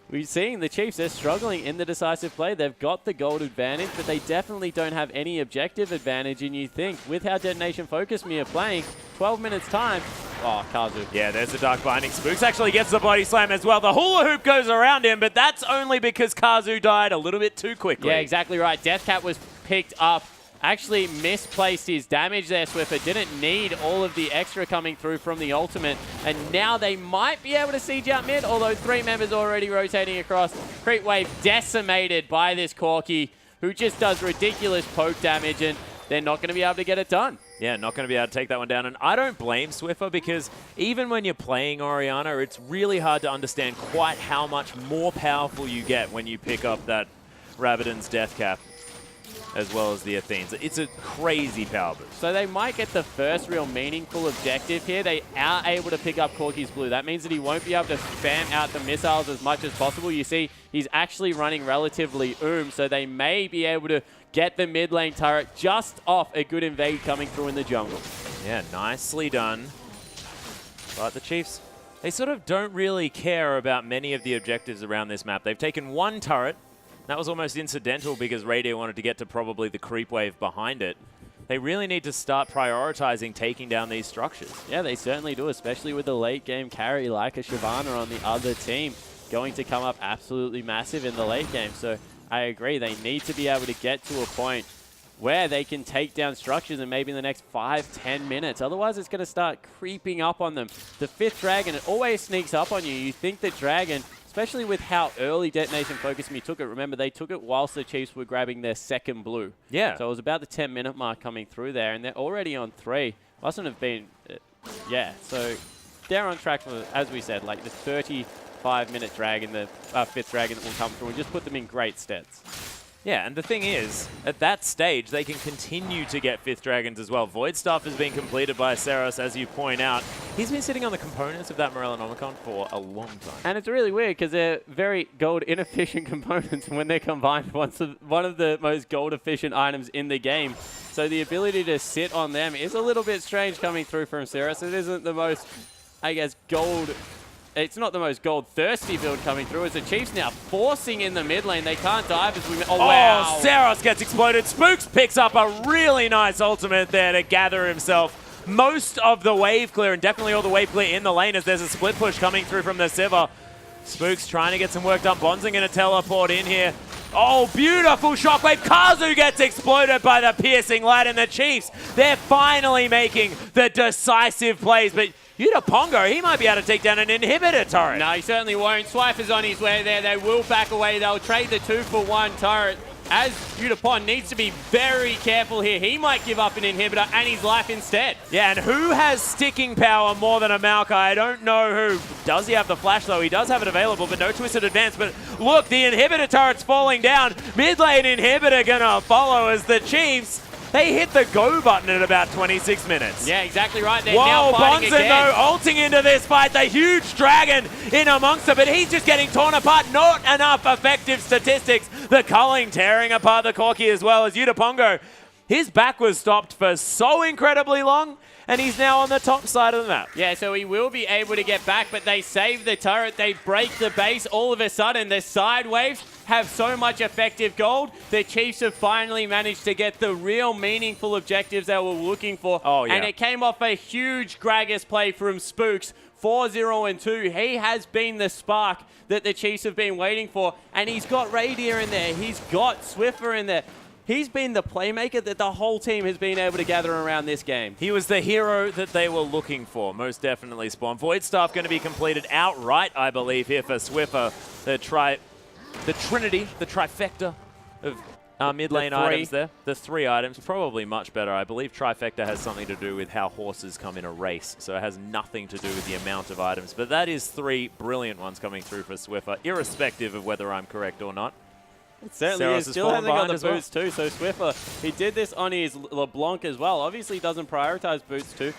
We're seeing the Chiefs, they're struggling in the decisive play. They've got the gold advantage, but they definitely don't have any objective advantage. And you think, with how Detonation FocusMe are playing, 12 minutes time, oh, Kazu. Yeah, there's the Dark Binding. Spooks actually gets the body slam as well. The hula hoop goes around him, but that's only because Kazu died a little bit too quickly. Yeah, exactly right. Deathcat was picked up. Actually misplaced his damage there, Swiffer. Didn't need all of the extra coming through from the ultimate. And now they might be able to siege out mid, although 3 members already rotating across. Creep wave decimated by this Corki, who just does ridiculous poke damage, and they're not going to be able to get it done. Yeah, not going to be able to take that one down. And I don't blame Swiffer, because even when you're playing Orianna, it's really hard to understand quite how much more powerful you get when you pick up that Rabadon's Death Cap, as well as the Athenes. It's a crazy power boost. So they might get the first real meaningful objective here. They are able to pick up Corki's blue. That means that he won't be able to spam out the missiles as much as possible. You see, he's actually running relatively so they may be able to get the mid lane turret just off a good invade coming through in the jungle. Yeah, nicely done. But the Chiefs, they sort of don't really care about many of the objectives around this map. They've taken 1 turret. That was almost incidental because Radier wanted to get to probably the creep wave behind it. They really need to start prioritizing taking down these structures. Yeah, they certainly do, especially with the late game carry like a Shyvana on the other team going to come up absolutely massive in the late game. So I agree, they need to be able to get to a point where they can take down structures and maybe in the next 5-10 minutes. Otherwise, it's going to start creeping up on them. The 5th dragon, it always sneaks up on you. You think the dragon, especially with how early Detonation FocusMe took it. Remember, they took it whilst the Chiefs were grabbing their 2nd blue. Yeah. So it was about the 10-minute mark coming through there, and they're already on 3. Mustn't have been, yeah. So they're on track for, as we said, like the 35-minute dragon, the 5th dragon that will come through, and just put them in great steads. Yeah, and the thing is, at that stage, they can continue to get 5th dragons as well. Void Staff has been completed by Seros, as you point out. He's been sitting on the components of that Morellonomicon for a long time. And it's really weird because they're very gold inefficient components, and when they're combined, one of the most gold efficient items in the game, So the ability to sit on them is a little bit strange coming through from Cirrus. It isn't the most, I guess, gold... It's not the most gold-thirsty build coming through as the Chiefs now forcing in the mid lane. They can't dive as we... Oh, wow. Oh, Saros gets exploded. Spooks picks up a really nice ultimate there to gather himself most of the wave clear, and definitely all the wave clear in the lane as there's a split push coming through from the Sivir. Spooks trying to get some work done. Bonzing going to teleport in here. Oh, beautiful shockwave. Kazu gets exploded by the piercing light, and the Chiefs, they're finally making the decisive plays, but Pongo, he might be able to take down an inhibitor turret. No, he certainly won't. Swiper's on his way there. They will back away. They'll trade the 2-for-1 turret. As Udapon needs to be very careful here. He might give up an inhibitor and his life instead. Yeah, and who has sticking power more than a Maokai? I don't know who. Does he have the flash, though? He does have it available, but no twisted advance. But look, the inhibitor turret's falling down. Mid lane inhibitor gonna follow as the Chiefs, they hit the go button at about 26 minutes. Yeah, exactly right. They're now fighting Bonzen, again. though, ulting into this fight. The huge dragon in amongst it, but he's just getting torn apart. Not enough effective statistics. The culling tearing apart the Corki as well as Udapongo. His back was stopped for so incredibly long, and he's now on the top side of the map. Yeah, so he will be able to get back, but they save the turret. They break the base. All of a sudden, the side waves have so much effective gold. The Chiefs have finally managed to get the real meaningful objectives they were looking for. Oh, yeah. And it came off a huge Gragas play from Spooks. 4-0-2. He has been the spark that the Chiefs have been waiting for. And he's got Radier in there. He's got Swiffer in there. He's been the playmaker that the whole team has been able to gather around this game. He was the hero that they were looking for, most definitely, Spawn. Void Staff going to be completed outright, I believe, here for Swiffer. The Trinity, the trifecta of mid lane items there. The 3 items, probably much better. I believe trifecta has something to do with how horses come in a race, so it has nothing to do with the amount of items. But that is 3 brilliant ones coming through for Swiffer, irrespective of whether I'm correct or not. It certainly is. Still hasn't got the boots too, so Swiffer, he did this on his LeBlanc as well. Obviously doesn't prioritize boots too.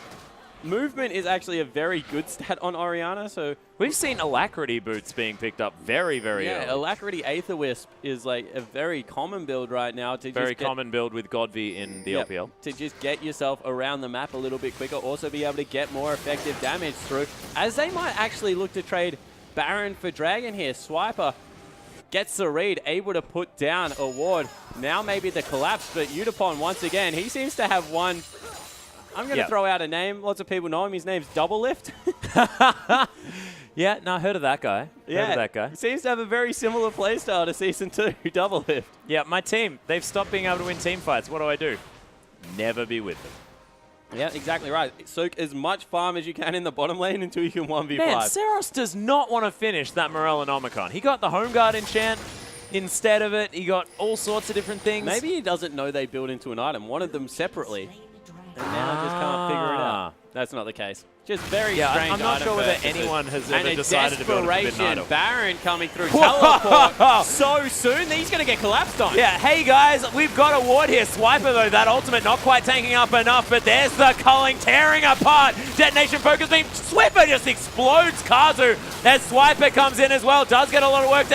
Movement is actually a very good stat on Orianna, so... We've seen Alacrity boots being picked up very, very early. Yeah, Alacrity Aether Wisp is like a very common build right now. Very common build with Godvi in the LPL. To just get yourself around the map a little bit quicker, also be able to get more effective damage through, as they might actually look to trade Baron for Dragon here. Swiper gets the read, able to put down a ward. Now maybe the collapse, but Udapon, once again, he seems to have one... I'm going to throw out a name. Lots of people know him. His name's Double Lift. Yeah, no, I heard of that guy. Heard of that guy. He seems to have a very similar playstyle to Season 2, Double Lift. Yeah, my team, they've stopped being able to win team fights. What do? Never be with them. Yeah, exactly right. Soak as much farm as you can in the bottom lane until you can 1v5. Man, Saros does not want to finish that Morellonomicon. He got the Home Guard enchant instead of it. He got all sorts of different things. Maybe he doesn't know they build into an item. Wanted them separately. And now just can't figure it out. That's not the case. Just very strange. I'm not sure whether anyone has ever decided to build a forbidden idol. Baron coming through teleport so soon. He's going to get collapsed on. Yeah, hey guys, we've got a ward here. Swiper though, that ultimate not quite tanking up enough, but there's the culling tearing apart. Detonation FocusMe. Swiffer just explodes Kazu as Swiper comes in as well. Does get a lot of work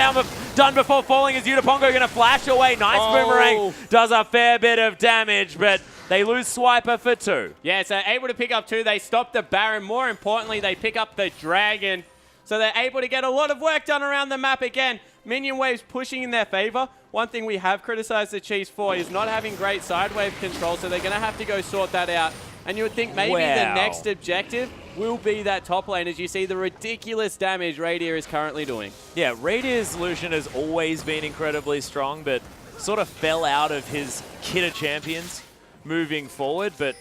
done before falling as Udapongo going to flash away. Nice boomerang. Does a fair bit of damage, but they lose Swiper for 2. Yeah, so able to pick up 2. They stop the Baron. More importantly, they pick up the Dragon. So they're able to get a lot of work done around the map again. Minion waves pushing in their favor. One thing we have criticized the Chiefs for is not having great side wave control, so they're going to have to go sort that out. And you would think maybe the next objective will be that top lane, as you see the ridiculous damage Radier is currently doing. Yeah, Radier's Lucian has always been incredibly strong, but sort of fell out of his kit of champions moving forward, but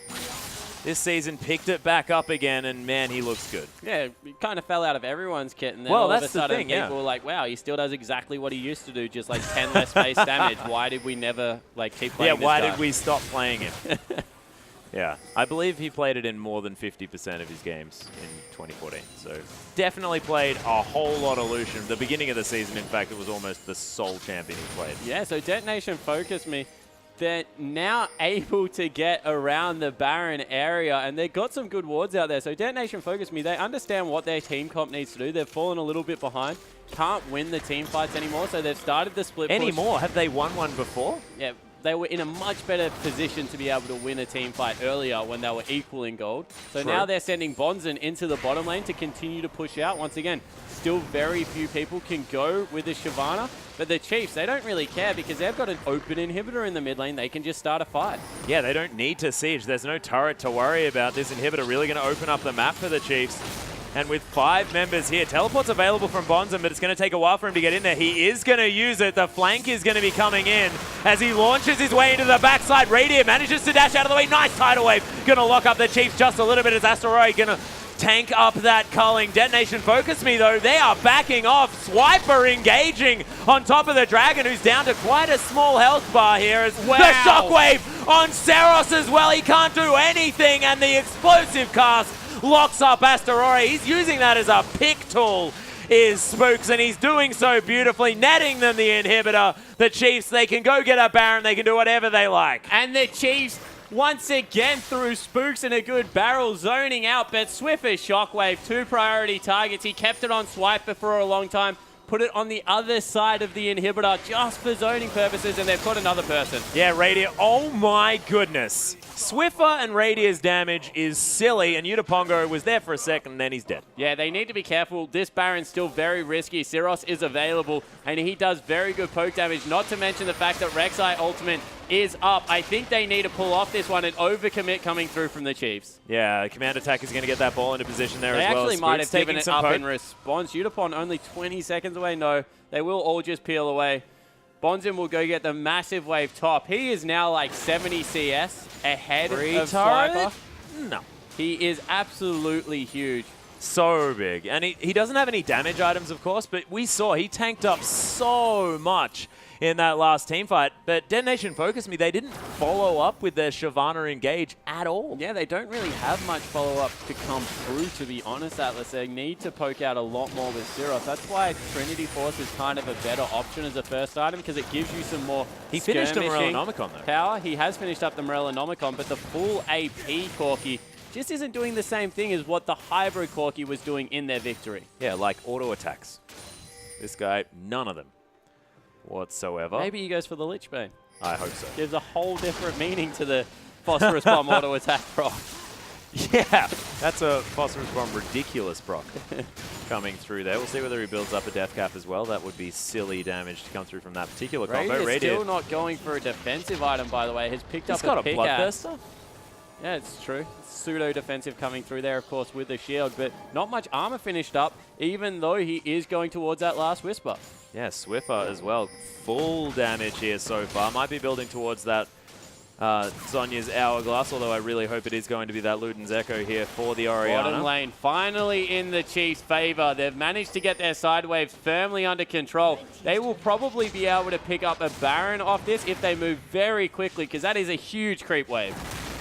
this season picked it back up again, and man, he looks good. Yeah, he kind of fell out of everyone's kit, and then all of a sudden people were like, wow, he still does exactly what he used to do, just like 10 less base damage. Why did we never keep playing this why guy? did we stop playing him? Yeah, I believe he played it in more than 50% of his games in 2014. So definitely played a whole lot of Lucian. The beginning of the season, in fact, it was almost the sole champion he played. Yeah, so Detonation FocusMe. They're now able to get around the Baron area, and they've got some good wards out there. So Detonation FocusMe, they understand what their team comp needs to do. They've fallen a little bit behind. Can't win the team fights anymore, so they've started the split push. Anymore? Have they won one before? Yeah, they were in a much better position to be able to win a team fight earlier when they were equal in gold. So True. now they're sending Bonzen into the bottom lane to continue to push out. Once again, still very few people can go with the Shyvana. But the Chiefs, they don't really care because they've got an open inhibitor in the mid lane. They can just start a fight. Yeah, they don't need to siege. There's no turret to worry about. This inhibitor really going to open up the map for the Chiefs. And with 5 members here, teleport's available from Bonzen, but it's going to take a while for him to get in there. He is going to use it. The flank is going to be coming in as he launches his way into the backside. Radiant manages to dash out of the way. Nice tidal wave. Going to lock up the Chiefs just a little bit as Asteroid going to tank up that culling. Detonation FocusMe, though, they are backing off. Swiper engaging on top of the Dragon, who's down to quite a small health bar here. As the shockwave on Seros as well. He can't do anything, and the explosive cast locks up Asteroid. He's using that as a pick tool, is Spooks, and he's doing so beautifully, netting them the inhibitor. The Chiefs, they can go get a Baron. They can do whatever they like. And the Chiefs, once again, through Spooks and a good barrel, zoning out, but Swiffer's Shockwave, 2 priority targets. He kept it on Swiper for a long time, put it on the other side of the inhibitor just for zoning purposes, and they've got another person. Yeah, Radiant, oh my goodness. Swiffer and Radia's damage is silly, and Utapongo was there for a second, and then he's dead. Yeah, they need to be careful. This Baron's still very risky. Syros is available, and he does very good poke damage, not to mention the fact that Rek'Sai ultimate is up. I think they need to pull off this one and overcommit coming through from the Chiefs. Yeah, command attack is going to get that ball into position there they as well. They actually might have given it up poke in response. Utapon only 20 seconds away. No, they will all just peel away. Bonzen will go get the massive wave top. He is now like 70 CS ahead of Swiper. No. He is absolutely huge. So big. And he doesn't have any damage items, of course, but we saw he tanked up so much in that last team fight. But Detonation FocusMe, they didn't follow up with their Shyvana engage at all. Yeah, they don't really have much follow-up to come through, to be honest, Atlas. They need to poke out a lot more with Syros. That's why Trinity Force is kind of a better option as a first item, because it gives you some more He finished the Morellonomicon, though. Power. He has finished up the Morellonomicon, but the full AP Corki just isn't doing the same thing as what the hybrid Corki was doing in their victory. Yeah, like auto attacks. This guy, none of them whatsoever. Maybe he goes for the Lich Bane. I hope so. Gives a whole different meaning to the Phosphorus Bomb auto attack proc. Yeah, that's a Phosphorus Bomb ridiculous proc coming through there. We'll see whether he builds up a death cap as well. That would be silly damage to come through from that particular combo. Radiant still not going for a defensive item, by the way. Has picked up a pickaxe. Bloodthirster. Yeah, it's true. Pseudo-defensive coming through there, of course, with the shield, but not much armor finished up, even though he is going towards that last Whisper. Yeah, Swiffer as well. Full damage here so far. Might be building towards that Zhonya's Hourglass, although I really hope it is going to be that Luden's Echo here for the Orianna. Bottom lane finally in the Chiefs' favor. They've managed to get their side waves firmly under control. They will probably be able to pick up a Baron off this if they move very quickly, because that is a huge creep wave.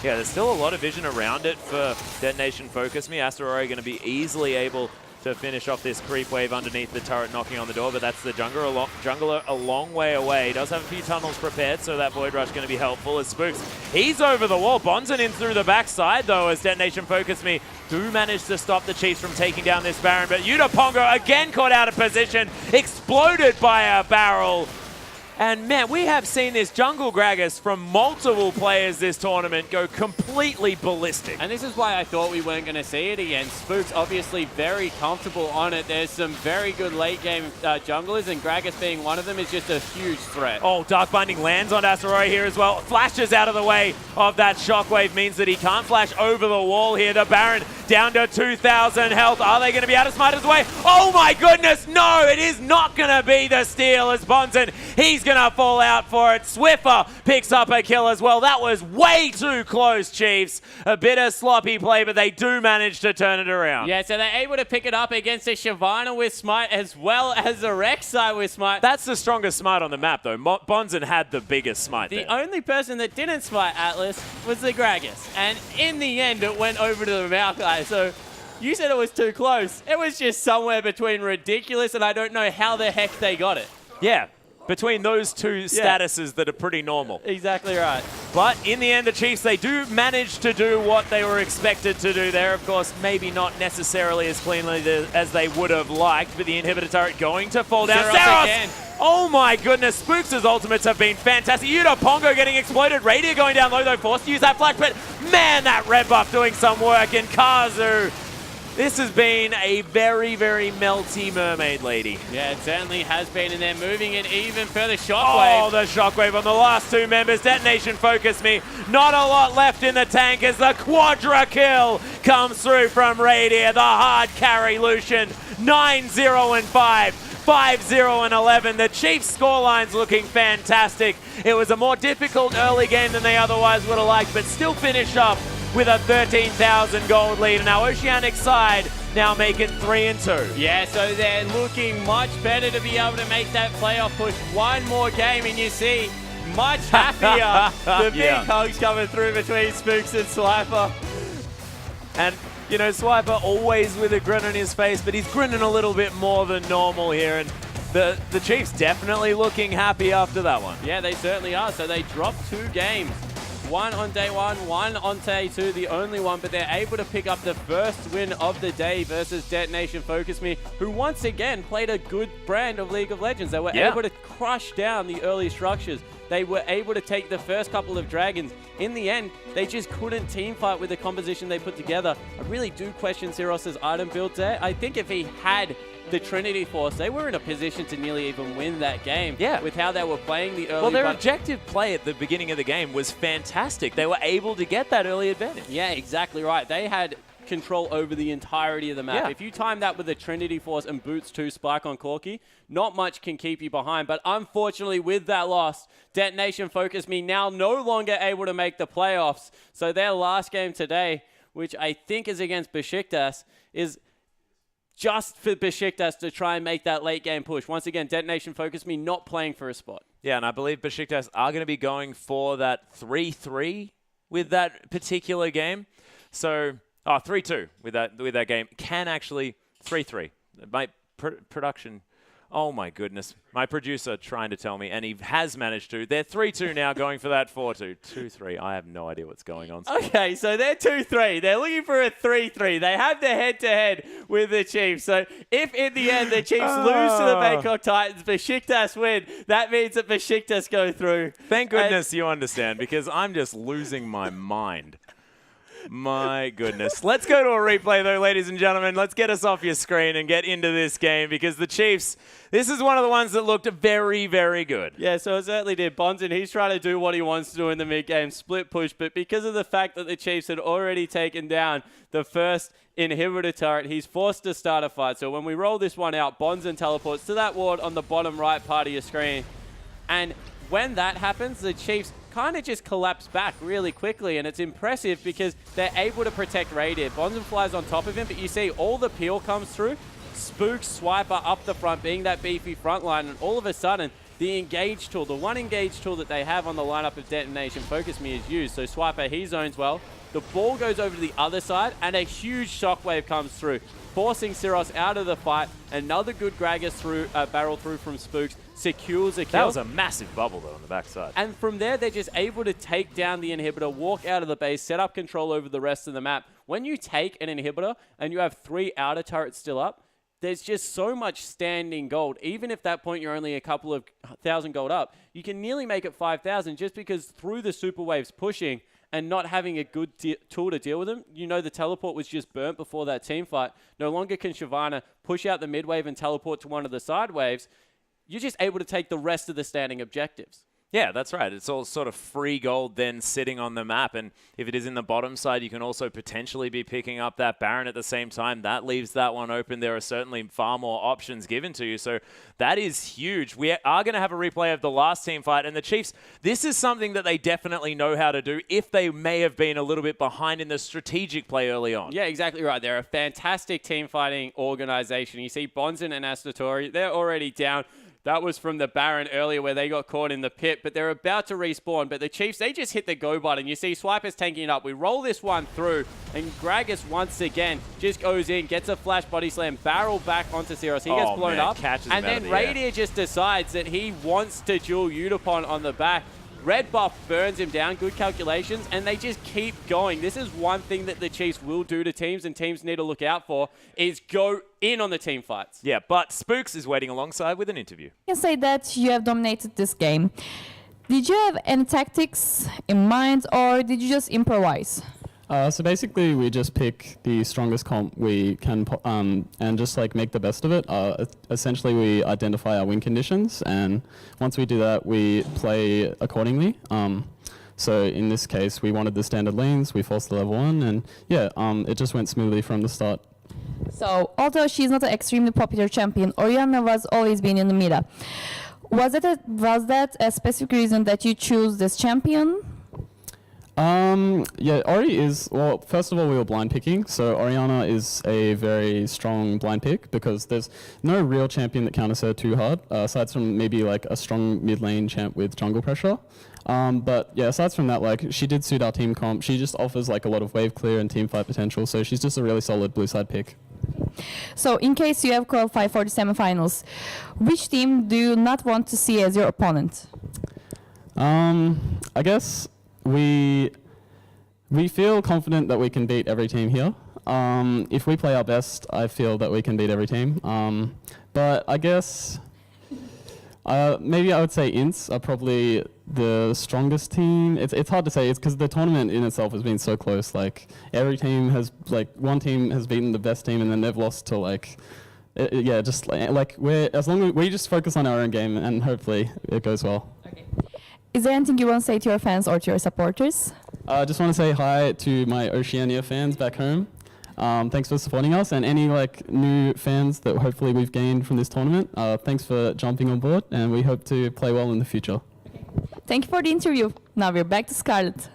Yeah, there's still a lot of vision around it for Detonation FocusMe. Asteroid going to be easily able to finish off this creep wave underneath the turret knocking on the door, but that's the jungler a long way away. He does have a few tunnels prepared, so that Void Rush going to be helpful as Spooks. He's over the wall. Bonzen in through the backside, though, as Detonation FocusMe do manage to stop the Chiefs from taking down this Baron, but Utapongo again caught out of position, exploded by a barrel. And man, we have seen this jungle Gragas from multiple players this tournament go completely ballistic. And this is why I thought we weren't going to see it again. Spook's obviously very comfortable on it. There's some very good late game junglers, and Gragas being one of them is just a huge threat. Oh, Dark Binding lands on Asteroid here as well. Flashes out of the way of that shockwave, means that he can't flash over the wall here. The Baron down to 2,000 health. Are they going to be able to smite his way? Oh my goodness, no, it is not going to be the steal as Bonzen. He's going to fall out for it. Swiffer picks up a kill as well. That was way too close, Chiefs. A bit of sloppy play, but they do manage to turn it around. Yeah, so they're able to pick it up against a Shyvana with Smite as well as a Rek'Sai with Smite. That's the strongest Smite on the map, though. Bonzen had the biggest Smite The there. only person that didn't Smite Atlas was the Gragas. And in the end, it went over to the Maokai. So you said it was too close. It was just somewhere between ridiculous and I don't know how the heck they got it. Yeah. between those two statuses that are pretty normal. Exactly right. But in the end, the Chiefs, they do manage to do what they were expected to do there. Of course, maybe not necessarily as cleanly as they would have liked, but the inhibitor turret going to fall down. Again. Oh my goodness, Spooks' ultimates have been fantastic. Yuta Pongo getting exploded. Radier going down low though, forced to use that flash, but man, that red buff doing some work. And Kazu, this has been a very, very melty mermaid lady. Yeah, it certainly has been, and they're moving it even further. Shockwave. Oh, the shockwave on the last two members. Detonation FocusMe. Not a lot left in the tank as the quadra kill comes through from Radier. The hard carry Lucian. 9-0 and 5. 5-0 and 11. The Chiefs' scoreline's looking fantastic. It was a more difficult early game than they otherwise would have liked, but still finish up with a 13,000 gold lead. And our Oceanic side now making 3-2. Yeah, so they're looking much better to be able to make that playoff push. One more game, and you see much happier. The big hugs coming through between Spooks and Swiper. And you know, Swiper always with a grin on his face, but he's grinning a little bit more than normal here. And the Chiefs definitely looking happy after that one. Yeah, they certainly are. So they dropped 2 games. One on day 1, one on day 2, the only one, but they're able to pick up the first win of the day versus DetonatioN FocusMe, who once again played a good brand of League of Legends. They were able to crush down the early structures. They were able to take the first couple of dragons. In the end, they just couldn't team fight with the composition they put together. I really do question Siros's item build there. I think if he had the Trinity Force, they were in a position to nearly even win that game with how they were playing the early. Well, their objective play at the beginning of the game was fantastic. They were able to get that early advantage. Yeah, exactly right. They had control over the entirety of the map. If you time that with the Trinity Force and Boots 2 Spike on Corki, not much can keep you behind. But unfortunately, with that loss, DetonatioN FocusMe now no longer able to make the playoffs. So their last game today, which I think is against Besiktas, is just for Besiktas to try and make that late game push. Once again, DetonatioN FocusMe not playing for a spot. Yeah, and I believe Besiktas are going to be going for that 3-3 with that particular game. So 3-2 with that game. Can actually 3-3. My production. Oh my goodness. My producer trying to tell me, and he has managed to. They're 3-2 now, going for that 4-2. 2-3. I have no idea what's going on. Okay, so they're 2-3. They're looking for a 3-3. They have the head-to-head with the Chiefs. So if in the end the Chiefs lose to the Bangkok Titans, Besiktas win, that means that Besiktas go through. Thank goodness you understand, because I'm just losing my mind. My goodness. Let's go to a replay, though, ladies and gentlemen. Let's get us off your screen and get into this game, because the Chiefs, this is one of the ones that looked very, very good. Yeah, so it certainly did. Bonzen, he's trying to do what he wants to do in the mid-game split push, but because of the fact that the Chiefs had already taken down the first inhibitor turret, he's forced to start a fight. So when we roll this one out, Bonzen teleports to that ward on the bottom right part of your screen. And when that happens, the Chiefs kind of just collapse back really quickly, and it's impressive because they're able to protect Radier. Bonzen flies on top of him, but you see all the peel comes through. Spooks Swiper up the front, being that beefy front line, and all of a sudden, the engage tool, the one engage tool that they have on the lineup of DetonatioN FocusMe is used. So Swiper, he zones well. The ball goes over to the other side, and a huge shockwave comes through, forcing Siros out of the fight. Another good Gragas through, barrel through from Spooks, secures a kill. That was a massive bubble, though, on the backside. And from there, they're just able to take down the inhibitor, walk out of the base, set up control over the rest of the map. When you take an inhibitor and you have 3 outer turrets still up, there's just so much standing gold. Even if that point you're only a couple of 1,000 gold up, you can nearly make it 5,000 just because through the super waves pushing and not having a good tool to deal with them. You know, the teleport was just burnt before that team fight. No longer can Shyvana push out the mid wave and teleport to one of the side waves. You're just able to take the rest of the standing objectives. Yeah, that's right. It's all sort of free gold then sitting on the map. And if it is in the bottom side, you can also potentially be picking up that Baron at the same time. That leaves that one open. There are certainly far more options given to you. So that is huge. We are going to have a replay of the last team fight. And the Chiefs, this is something that they definitely know how to do if they may have been a little bit behind in the strategic play early on. Yeah, exactly right. They're a fantastic team fighting organization. You see Bonzen and Astatori, they're already down. That was from the Baron earlier where they got caught in the pit, but they're about to respawn. But the Chiefs, they just hit the go button. You see Swiper's tanking it up. We roll this one through, and Gragas once again just goes in, gets a flash body slam, barrel back onto Zeros. He gets blown up, and then Radier just decides that he wants to duel Utapon on the back. Red buff burns him down, good calculations, and they just keep going. This is one thing that the Chiefs will do to teams, and teams need to look out for, is go in on the team fights. Yeah, but Spooks is waiting alongside with an interview. You can say that you have dominated this game. Did you have any tactics in mind, or did you just improvise? So basically, we just pick the strongest comp we can and just like make the best of it. Essentially, we identify our win conditions, and once we do that, we play accordingly. So in this case, we wanted the standard lanes, we forced the level 1, and yeah, it just went smoothly from the start. So, although she's not an extremely popular champion, Orianna was always been in the meta. Was that a specific reason that you choose this champion? Yeah, Ori is, well, first of all, we were blind picking, so Orianna is a very strong blind pick because there's no real champion that counters her too hard, aside from maybe like a strong mid lane champ with jungle pressure. But yeah, aside from that, like, she did suit our team comp. She just offers like a lot of wave clear and team fight potential, so she's just a really solid blue side pick. So, in case you have qualified for the semifinals, which team do you not want to see as your opponent? I guess we feel confident that we can beat every team here. If we play our best, I feel that we can beat every team. But I guess maybe I would say Ints are probably the strongest team. It's hard to say. It's because the tournament in itself has been so close. Like every team has, like, one team has beaten the best team and then they've lost to like, yeah, just like as long as we just focus on our own game and hopefully it goes well. Okay. Is there anything you want to say to your fans or to your supporters? I just want to say hi to my Oceania fans back home. Thanks for supporting us, and any like new fans that hopefully we've gained from this tournament. Thanks for jumping on board, and we hope to play well in the future. Thank you for the interview. Now we're back to Scarlet.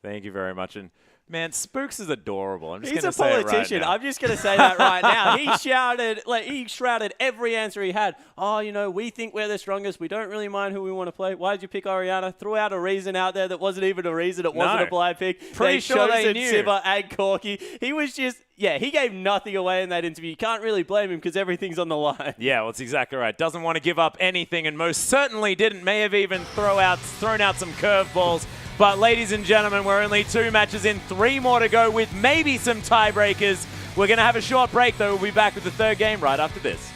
Thank you very much. And man, Spooks is adorable. I'm just He's going a to say it politician. right now. I'm just going to say that right now. He shrouded every answer he had. Oh, you know, we think we're the strongest. We don't really mind who we want to play. Why did you pick Orianna? Threw out a reason out there that wasn't even a reason. It wasn't a blind pick. Pretty sure they knew. Sivir and Corky. He was just, yeah, he gave nothing away in that interview. You can't really blame him because everything's on the line. Yeah, well, that's exactly right. Doesn't want to give up anything, and most certainly didn't. May have even thrown out some curveballs. But ladies and gentlemen, we're only 2 matches in, 3 more to go with maybe some tiebreakers. We're going to have a short break, though. We'll be back with the third game right after this.